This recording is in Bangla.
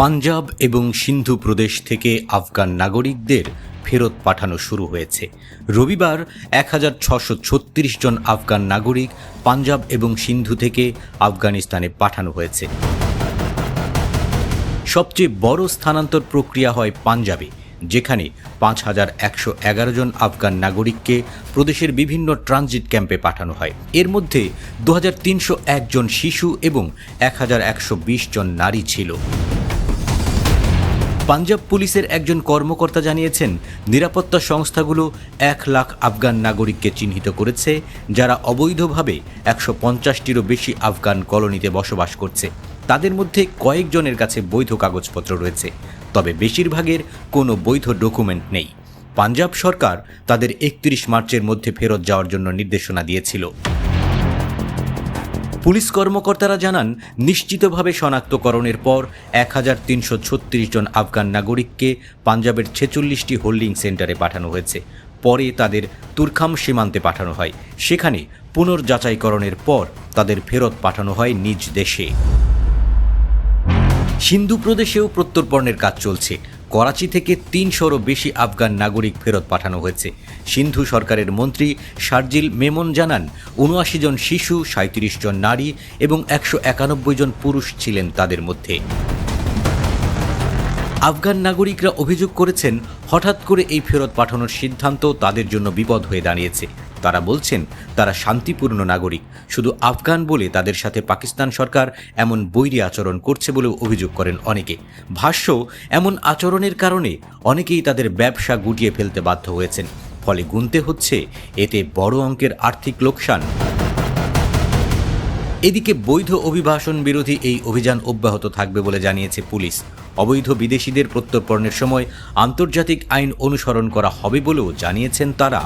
পাঞ্জাব এবং সিন্ধু প্রদেশ থেকে আফগান নাগরিকদের ফেরত পাঠানো শুরু হয়েছে। রবিবার ১৬৩৬ জন আফগান নাগরিক পাঞ্জাব এবং সিন্ধু থেকে আফগানিস্তানে পাঠানো হয়েছে। সবচেয়ে বড় স্থানান্তর প্রক্রিয়া হয় পাঞ্জাবে, যেখানে ৫,১১১ জন আফগান নাগরিককে প্রদেশের বিভিন্ন ট্রানজিট ক্যাম্পে পাঠানো হয়। এর মধ্যে ২৩০১ জন শিশু এবং ১১২০ জন নারী ছিল। পাঞ্জাব পুলিশের একজন কর্মকর্তা জানিয়েছেন, নিরাপত্তা সংস্থাগুলো ১ লাখ আফগান নাগরিককে চিহ্নিত করেছে, যারা অবৈধভাবে ১৫০টিরও বেশি আফগান কলোনিতে বসবাস করছে। তাদের মধ্যে কয়েকজনের কাছে বৈধ কাগজপত্র রয়েছে, তবে বেশিরভাগের কোনো বৈধ ডকুমেন্ট নেই। পাঞ্জাব সরকার তাদের ৩১ মার্চের মধ্যে ফেরত যাওয়ার জন্য নির্দেশনা দিয়েছিল। পুলিশ কর্মকর্তারা জানান, নিশ্চিতভাবে শনাক্তকরণের পর ১৩৩৬ জন আফগান নাগরিককে পাঞ্জাবের ৪৬টি হোল্ডিং সেন্টারে পাঠানো হয়েছে। পরে তাদের তুরখাম সীমান্তে পাঠানো হয়। সেখানে পুনর্যাচাইকরণের পর তাদের ফেরত পাঠানো হয় নিজ দেশে। সিন্ধু প্রদেশেও প্রত্যর্পণের কাজ চলছে। করাচি থেকে ৩০০রও বেশি আফগান নাগরিক ফেরত পাঠানো হয়েছে। সিন্ধু সরকারের মন্ত্রী শারজিল মেমন জানান, ৭৯ জন শিশু, ৩৭ জন নারী এবং ১৯১ জন পুরুষ ছিলেন তাদের মধ্যে। আফগান নাগরিকরা অভিযোগ করেছেন, হঠাৎ করে এই ফেরত পাঠানোর সিদ্ধান্ত তাদের জন্য বিপদ হয়ে দাঁড়িয়েছে। তারা বলছেন, তারা শান্তিপূর্ণ নাগরিক, শুধু আফগান বলে তাদের সাথে পাকিস্তান সরকার এমন বৈরী আচরণ করছে বলেও অভিযোগ করেন অনেকে। ভাষ্য, এমন আচরণের কারণে অনেকেই তাদের ব্যবসা গুটিয়ে ফেলতে বাধ্য হয়েছেন। ফলে গুনতে হচ্ছে এতে বড় অঙ্কের আর্থিক লোকসান। এদিকে বৈধ অভিবাসন বিরোধী এই অভিযান অব্যাহত থাকবে বলে জানিয়েছে পুলিশ। অবৈধ বিদেশিদের প্রত্যর্পণের সময় আন্তর্জাতিক আইন অনুসরণ করা হবে বলেও জানিয়েছেন তারা।